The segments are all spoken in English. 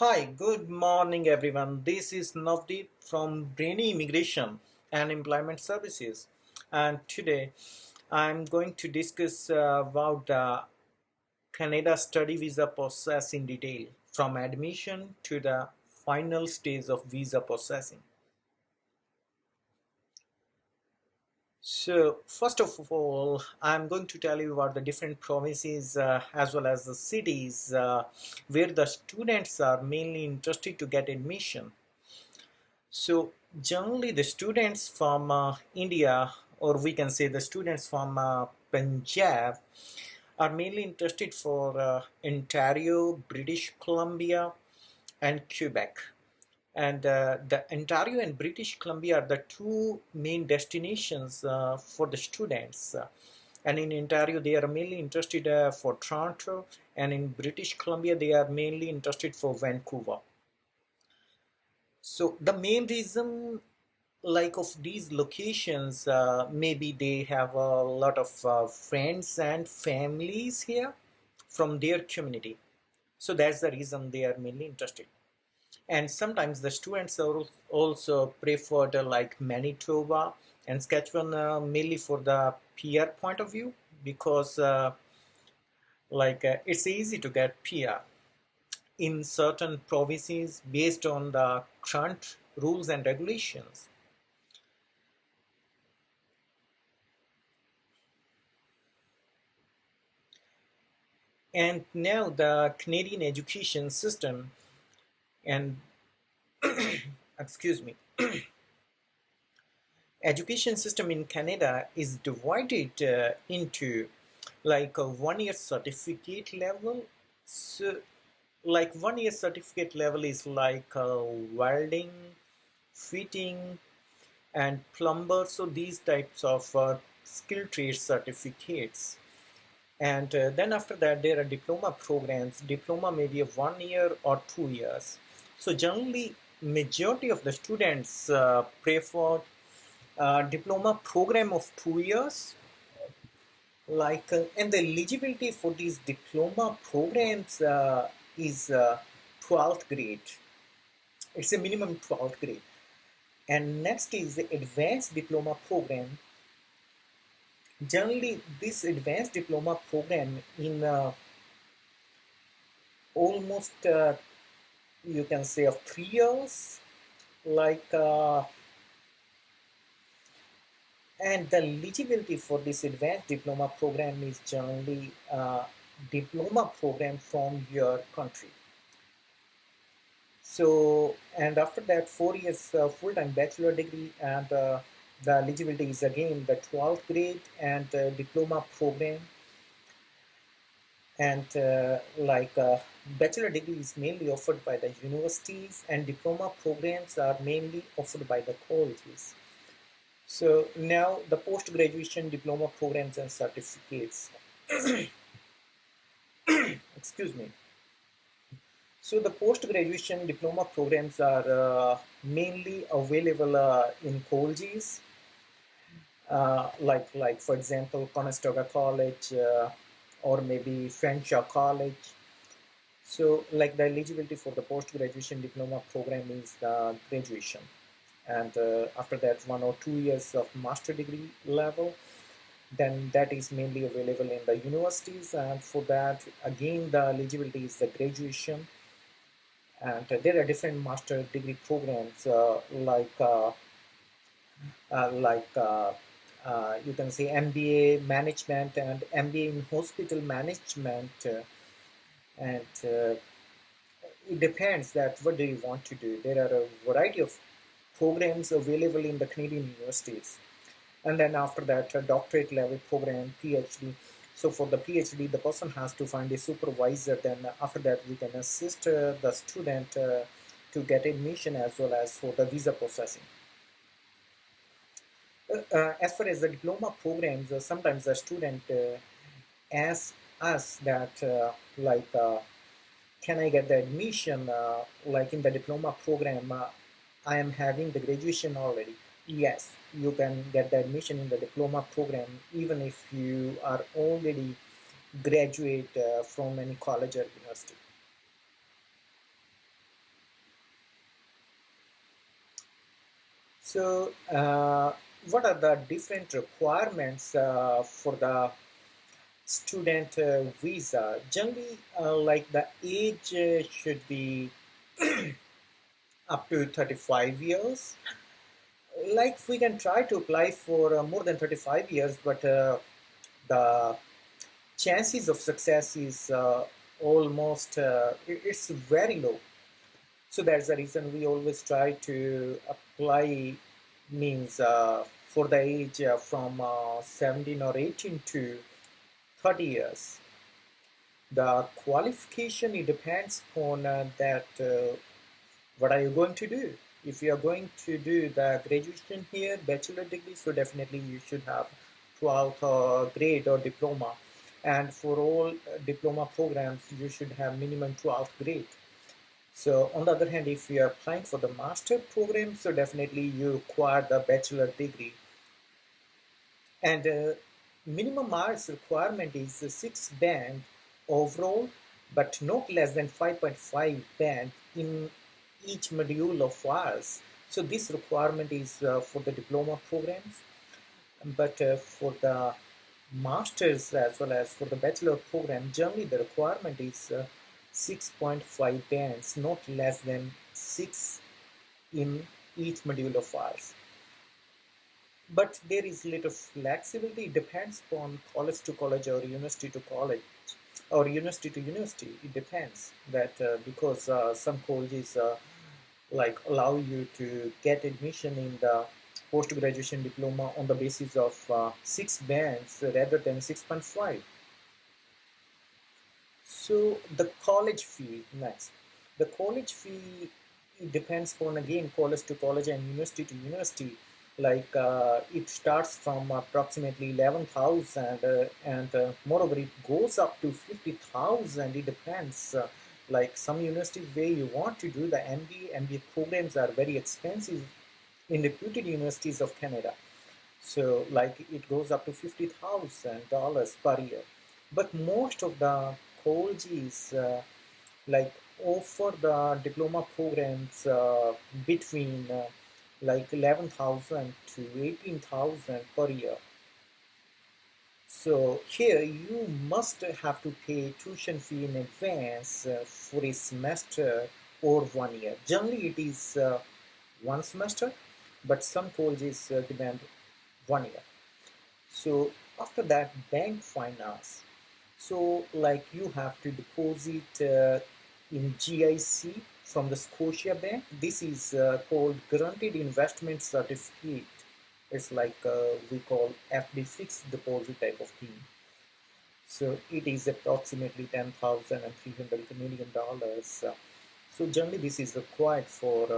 Hi, good morning everyone. This is Navdeep from Brainy Immigration and Employment Services. And today I'm going to discuss about the Canada study visa process in detail from admission to the final stage of visa processing. So, first of all, I'm going to tell you about the different provinces as well as the cities where the students are mainly interested to get admission. So generally the students from India, or we can say the students from Punjab, are mainly interested for Ontario, British Columbia, and Quebec. And the Ontario and British Columbia are the two main destinations for the students. And in Ontario, they are mainly interested for Toronto, and in British Columbia, they are mainly interested for Vancouver. So the main reason like of these locations, maybe they have a lot of friends and families here from their community, so that's the reason they are mainly interested. And sometimes the students are also preferred like Manitoba and Saskatchewan, mainly for the PR point of view, because it's easy to get PR in certain provinces based on the current rules and regulations. And now the Canadian education system and excuse me, education system in Canada is divided into like a 1 year certificate level. So like 1 year certificate level is like welding, fitting, and plumber. So these types of skill trade certificates. And then after that, there are diploma programs. Diploma may be a 1 year or 2 years. So generally, majority of the students prefer diploma program of 2 years. And the eligibility for these diploma programs is 12th grade. It's a minimum 12th grade. And next is the advanced diploma program. Generally, this advanced diploma program in almost you can say of 3 years, like and the eligibility for this advanced diploma program is generally diploma program from your country. So and after that 4 years full-time bachelor degree, and the eligibility is again the 12th grade and diploma program. And bachelor degree is mainly offered by the universities, and diploma programs are mainly offered by the colleges. So now the post-graduation diploma programs and certificates. Excuse me. So the post-graduation diploma programs are mainly available in colleges, like for example Conestoga College, or maybe Fanshawe College. So like the eligibility for the post-graduation diploma program is the graduation, and after that 1 or 2 years of master degree level, then that is mainly available in the universities. And for that again the eligibility is the graduation. And there are different master degree programs like you can say MBA management and MBA in hospital management, and it depends that what do you want to do. There are a variety of programs available in the Canadian universities. And then after that, a doctorate level program, PhD. So for the PhD, the person has to find a supervisor. Then after that, we can assist the student to get admission as well as for the visa processing. As far as the diploma programs, sometimes the student asks us that can I get the admission like in the diploma program? I am having the graduation already. Yes, you can get the admission in the diploma program even if you are already graduate from any college or university. So, what are the different requirements for the student visa? Generally, like the age should be up to 35 years. Like we can try to apply for more than 35 years, but the chances of success is almost it's very low. So that's the reason we always try to apply means for the age from 17 or 18 to 30 years. The qualification, it depends on that what are you going to do. If you are going to do the graduation here, bachelor degree, so definitely you should have 12th grade or diploma. And for all diploma programs, you should have minimum 12th grade. So on the other hand, if you are applying for the master program, so definitely you require the bachelor degree. And minimum marks requirement is 6 band overall, but not less than 5.5 band in each module of ours. So this requirement is for the diploma programs, but for the masters as well as for the bachelor program, generally the requirement is 6.5 bands, not less than 6 in each module of ours. But there is little flexibility. It depends upon college to college or university to college or university to university. It depends that because some colleges like allow you to get admission in the post-graduation diploma on the basis of 6 bands rather than 6.5. So the college fee next. The college fee, it depends on again college to college and university to university. Like it starts from approximately 11,000 and moreover it goes up to 50,000. It depends. Like some universities where you want to do the MBA programs are very expensive in reputed universities of Canada. So like it goes up to $50,000 per year. But most of the colleges like offer the diploma programs between like 11,000 to 18,000 per year. So here you must have to pay tuition fee in advance for a semester or 1 year. Generally it is one semester, but some colleges demand 1 year. So after that, bank finance. So like you have to deposit in GIC from the Scotia Bank. This is called Guaranteed Investment Certificate. It's like we call FD, fixed deposit type of thing. So it is approximately 10,300 Canadian dollars. So generally this is required for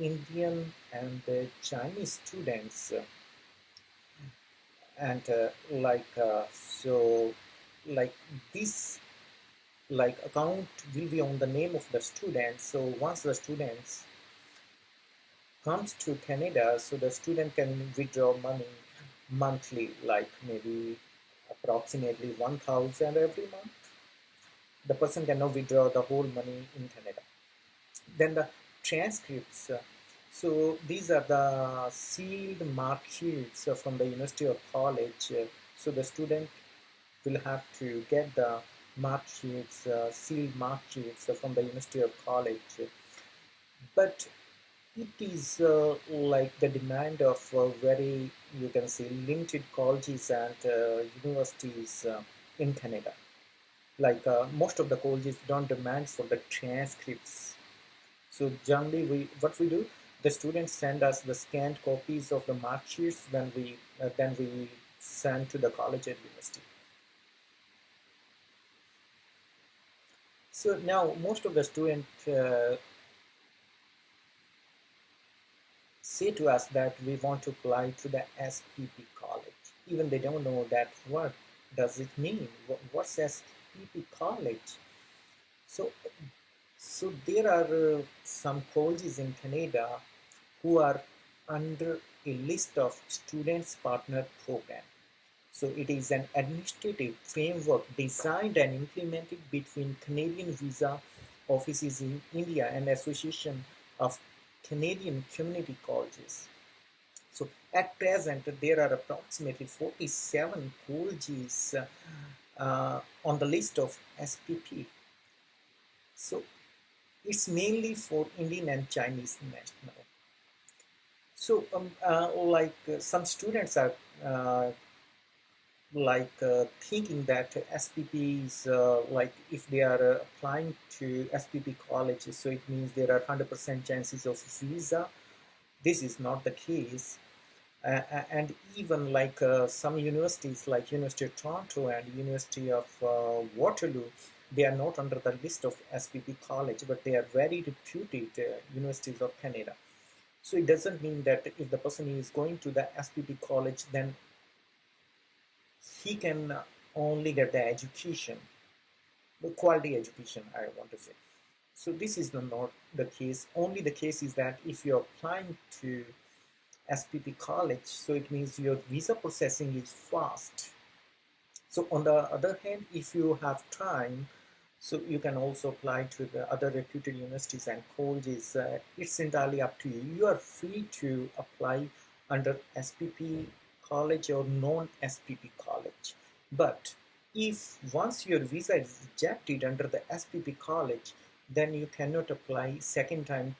Indian and Chinese students. And so like this like account will be on the name of the student. So once the students comes to Canada, so the student can withdraw money monthly, like maybe approximately 1,000 every month. The person cannot withdraw the whole money in Canada. Then the transcripts. So these are the sealed mark sheets from the university or college. So the student will have to get the mark sheets, sealed mark sheets from the university or college. But it is like the demand of very, you can say, limited colleges and universities in Canada. Like most of the colleges don't demand for the transcripts. So generally, what we do, the students send us the scanned copies of the mark sheets, then we send to the college and university. So now most of the students say to us that we want to apply to the SPP college. Even they don't know that what does it mean? What's SPP college? So, so there are some colleges in Canada who are under a list of students partner program. So it is an administrative framework designed and implemented between Canadian visa offices in India and Association of Canadian Community Colleges. So at present, there are approximately 47 colleges on the list of SPP. So it's mainly for Indian and Chinese national. So some students are uh, thinking that SPPs, like if they are applying to SPP colleges, so it means there are 100% chances of visa. This is not the case. And even some universities like University of Toronto and University of Waterloo, they are not under the list of SPP college, but they are very reputed universities of Canada. So it doesn't mean that if the person is going to the SPP college, then he can only get the education, the quality education, I want to say. So this is not the case. Only the case is that if you're applying to SPP college, so it means your visa processing is fast. So on the other hand, if you have time, so you can also apply to the other reputed universities and colleges. It's entirely up to you. You are free to apply under SPP college or non-SPP college. But if once your visa is rejected under the SPP college, then you cannot apply second time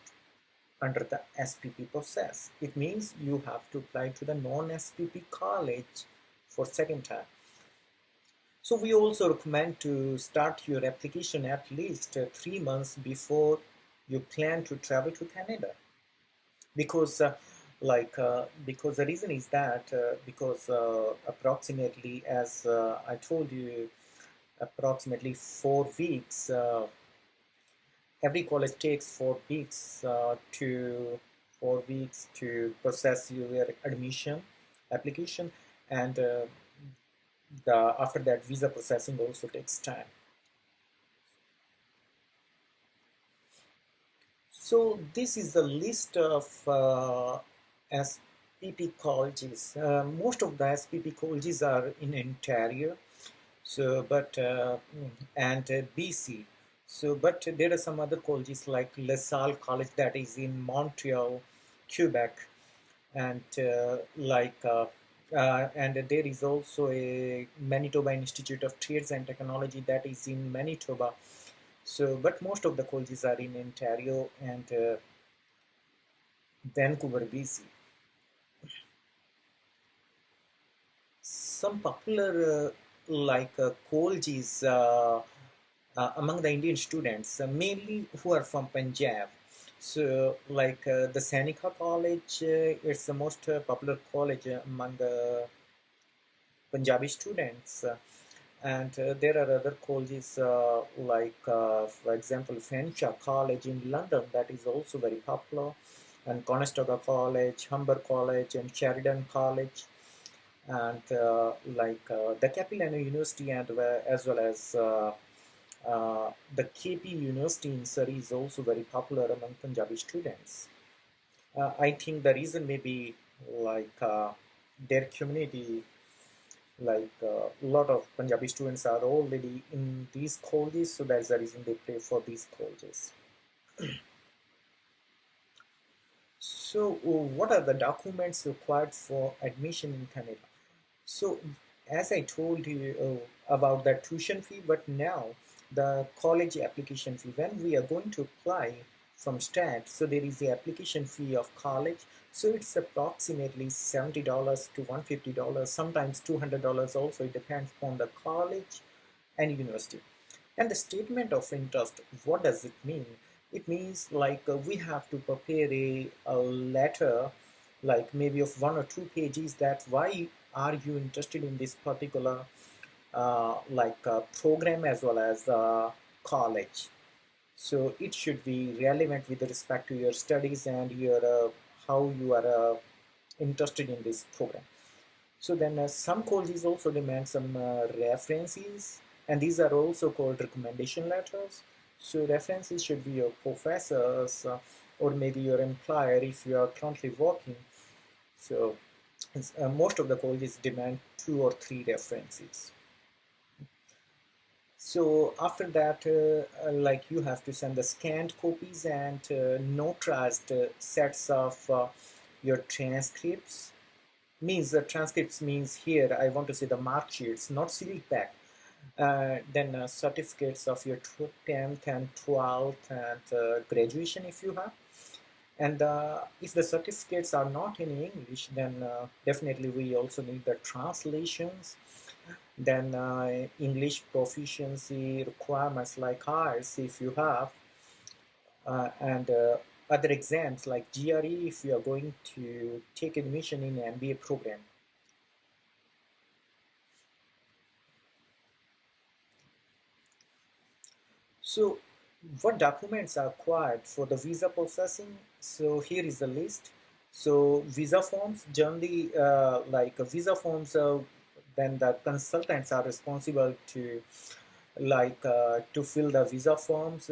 under the SPP process. It means you have to apply to the non-SPP college for second time. So we also recommend to start your application at least 3 months before you plan to travel to Canada, because because the reason is that because approximately, as I told you, approximately 4 weeks. Every college takes 4 weeks to process your admission application, and after that visa processing also takes time. So this is the list of SPP colleges. Most of the SPP colleges are in Ontario, so and BC. So but there are some other colleges like LaSalle College that is in Montreal, Quebec, and and there is also a Manitoba Institute of Trades and Technology that is in Manitoba. So, but most of the colleges are in Ontario and Vancouver, BC. Some popular colleges among the Indian students, mainly who are from Punjab. So, the Seneca College, it's the most popular college among the Punjabi students. And there are other colleges for example, Fanshawe College in London, that is also very popular, and Conestoga College, Humber College, and Sheridan College, and the Capilano University, and as well as the KP University in Surrey is also very popular among Punjabi students. I think the reason may be their community, a lot of Punjabi students are already in these colleges, so that's the reason they pay for these colleges. So, what are the documents required for admission in Canada? So, as I told you about the tuition fee, but now the college application fee, when we are going to apply from start, so there is the application fee of college. So it's approximately $70 to $150, sometimes $200 also. It depends on the college and university. And the statement of interest, what does it mean? It means we have to prepare a letter, like maybe of 1 or 2 pages, that why are you interested in this particular program as well as college. So it should be relevant with respect to your studies and your how you are interested in this program. So then some colleges also demand some references, and these are also called recommendation letters. So references should be your professors or maybe your employer if you are currently working. So most of the colleges demand 2 or 3 references. So after that, you have to send the scanned copies and notarized sets of your transcripts. Means the transcripts means here I want to say the mark sheets, not sealed pack. Then certificates of your 10th and 12th and graduation if you have. And if the certificates are not in English, then definitely we also need the translations. Then English proficiency requirements like ours if you have, and other exams like GRE if you are going to take admission in an MBA program. So what documents are required for the visa processing? So here is the list. So visa forms, generally like visa forms, then the consultants are responsible to to fill the visa forms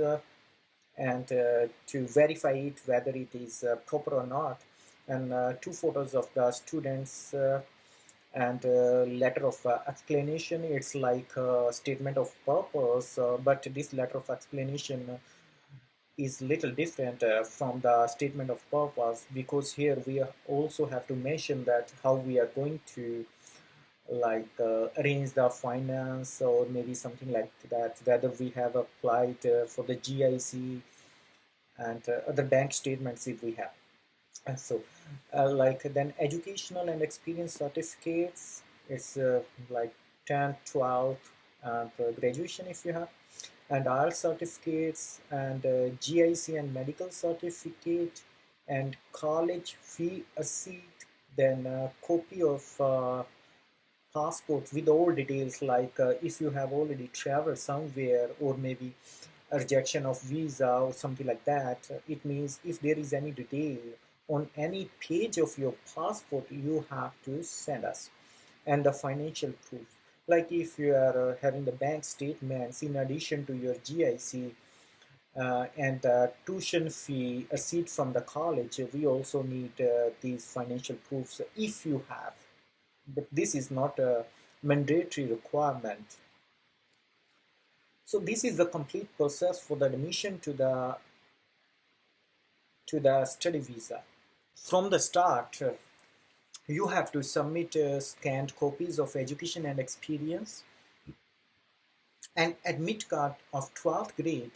and to verify it whether it is proper or not, and two photos of the students and letter of explanation. It's like a statement of purpose, but this letter of explanation is little different from the statement of purpose, because here we also have to mention that how we are going to arrange the finance or maybe something like that, whether we have applied for the GIC and other bank statements if we have. And so then educational and experience certificates, it's like 10, 12 and graduation if you have, and IELTS certificates and GIC and medical certificate and college fee receipt, then copy of passport with all details, if you have already traveled somewhere or maybe a rejection of visa or something like that. It means if there is any detail on any page of your passport, you have to send us. And the financial proof, like if you are having the bank statements in addition to your GIC and tuition fee receipt from the college, we also need these financial proofs if you have, but this is not a mandatory requirement. So this is the complete process for the admission to the study visa. From the start, you have to submit scanned copies of education and experience, and admit card of 12th grade,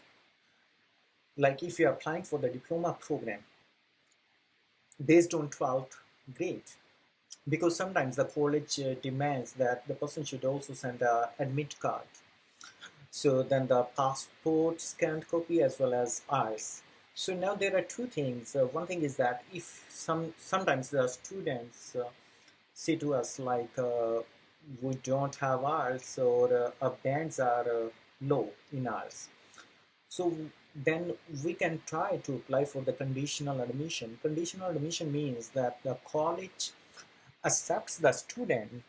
like if you are applying for the diploma program based on 12th grade, because sometimes the college demands that the person should also send a admit card. So then the passport scanned copy as well as ours. So now there are two things. One thing is that if sometimes the students say to us we don't have ours, or our bands are low in ours. So then we can try to apply for the conditional admission. Conditional admission means that the college accepts the student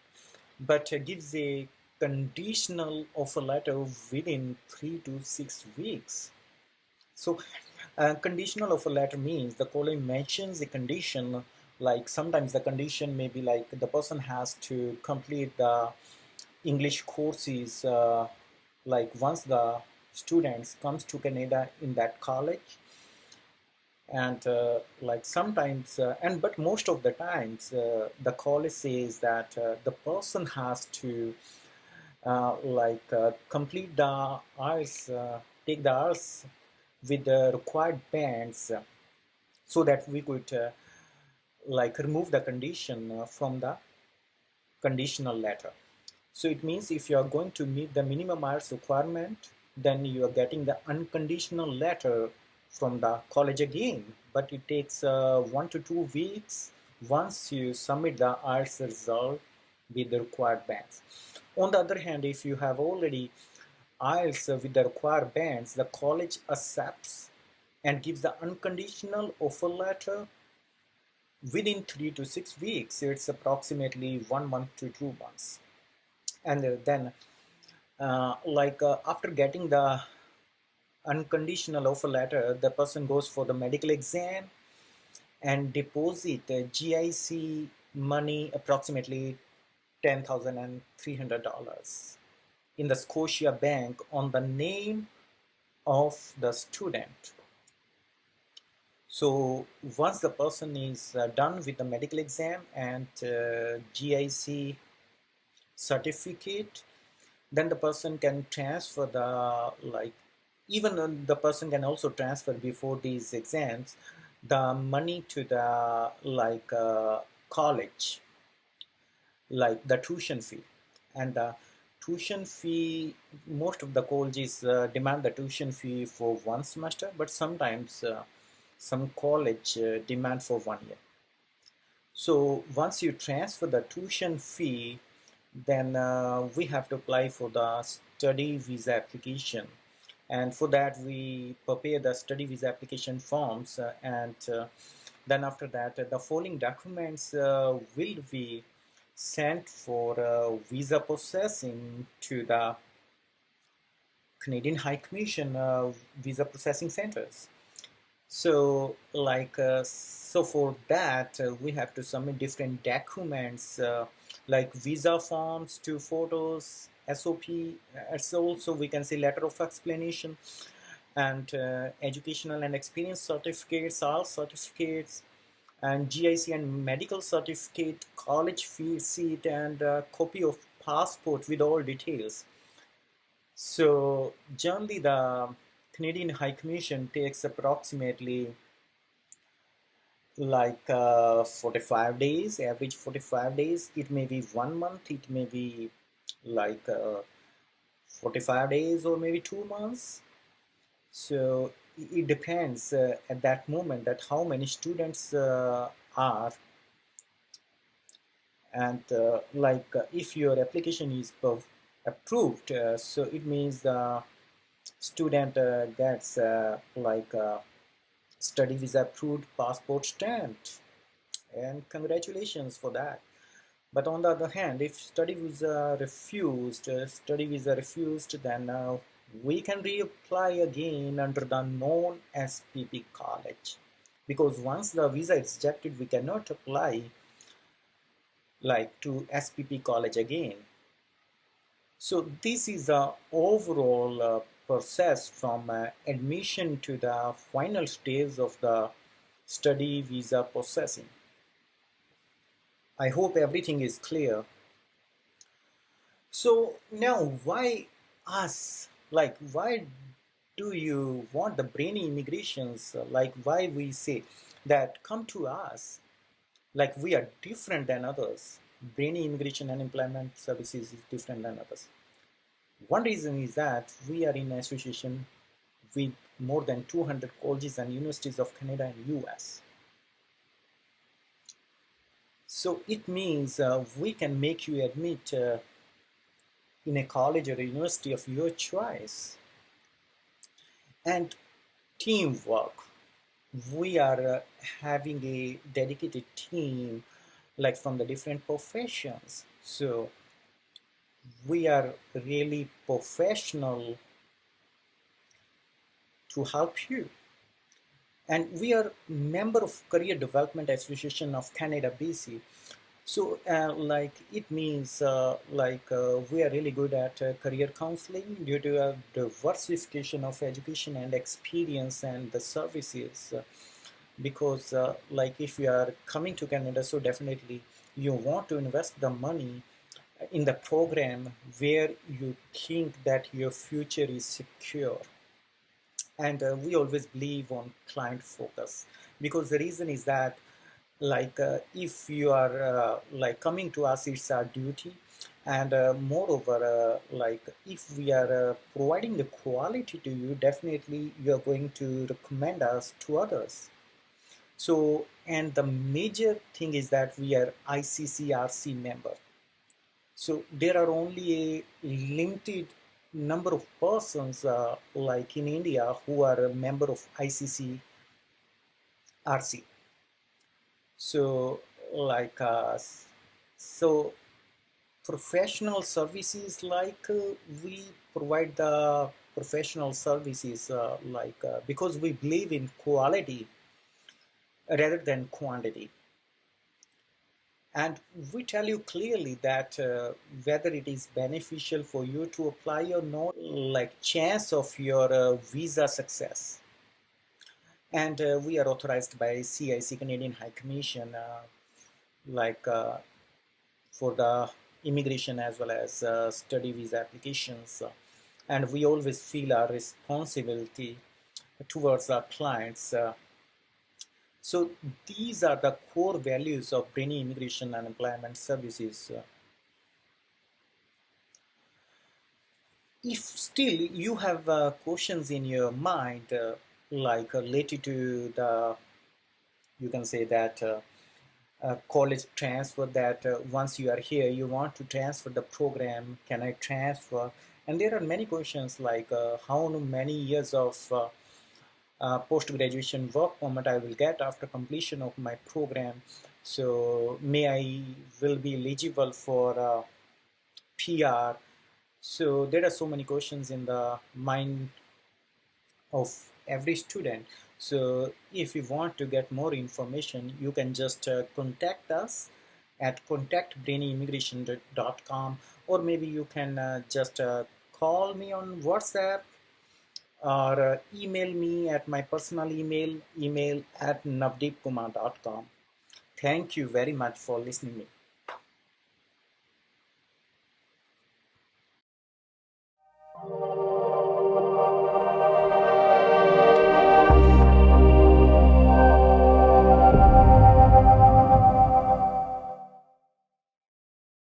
but gives a conditional offer letter within 3 to 6 weeks. So, conditional offer letter means the college mentions a condition, like sometimes the condition may be like the person has to complete the English courses, like once the students comes to Canada in that college, and like sometimes and but most of the times the college says that the person has to complete the hours, take the hours with the required bands, so that we could remove the condition from the conditional letter. So it means if you are going to meet the minimum hours requirement, then you are getting the unconditional letter from the college again. But it takes 1 to 2 weeks once you submit the IELTS result with the required bands. On the other hand, if you have already IELTS with the required bands, the college accepts and gives the unconditional offer letter within 3 to 6 weeks. It's approximately 1 month to 2 months. And then, after getting the unconditional offer letter, the person goes for the medical exam and deposit GIC money, approximately $10,300 in the Scotia Bank on the name of the student. So once the person is done with the medical exam and GIC certificate, then the person can transfer the, like, even the person can also transfer before these exams the money to the, like, college, like the tuition fee. And the tuition fee, most of the colleges demand the tuition fee for 1 semester, but sometimes some college demand for 1 year. So once you transfer the tuition fee, then we have to apply for the study visa application. And for that, we prepare the study visa application forms, and then after that, the following documents will be sent for visa processing to the Canadian High Commission visa processing centers. So, like, so for that, we have to submit different documents, like visa forms, two photos, SOP, also we can say letter of explanation, and educational and experience certificates, all certificates, and GIC and medical certificate, college fee seat, and a copy of passport with all details. So generally, the Canadian High Commission takes approximately, like, 45 days, average 45 days. It may be 1 month, it may be like 45 days, or maybe 2 months. So it depends at that moment that how many students are. And like, if your application is approved, so it means the student gets like study visa approved, passport stamped, and congratulations for that. But on the other hand, if study visa refused, then we can reapply again under the non-SPP college, because once the visa is rejected, we cannot apply, like, to SPP college again. So this is the overall process from admission to the final stage of the study visa processing. I hope everything is clear. So now, why us? Like, why do you want the brainy immigrations? Like, why we say that come to us? Like, we are different than others. Brainy immigration and employment services is different than others. One reason is that we are in association with more than 200 colleges and universities of Canada and US. So it means we can make you admit in a college or a university of your choice. And teamwork. We are having a dedicated team, like, from the different professions. So we are really professional to help you. And we are member of Career Development Association of Canada, BC. So like, it means like, we are really good at career counseling due to a diversification of education and experience and the services. Because like, if you are coming to Canada, so definitely you want to invest the money in the program where you think that your future is secure. And we always believe on client focus, because the reason is that, like, if you are like coming to us, it's our duty. And moreover, like, if we are providing the quality to you, definitely you are going to recommend us to others. So, and the major thing is that we are ICCRC member. So there are only a limited number of persons, like in India, who are a member of ICCRC. So, like, so professional services, like, we provide the professional services, like, because we believe in quality rather than quantity. And we tell you clearly that whether it is beneficial for you to apply or not, like, chance of your visa success. And we are authorized by CIC, Canadian High Commission, like for the immigration as well as study visa applications. And we always feel our responsibility towards our clients. So these are the core values of Brainy Immigration and Employment Services. If still you have questions in your mind, like related to the, you can say that college transfer, that once you are here you want to transfer the program, can I transfer? And there are many questions like how many years of post-graduation work permit I will get after completion of my program. So may I will be eligible for PR? So there are so many questions in the mind of every student. So if you want to get more information, you can just contact us at contact@brainyimmigration.com, or maybe you can just call me on WhatsApp, or email me at my personal email at navdeepkumar.com. Thank you very much for listening me.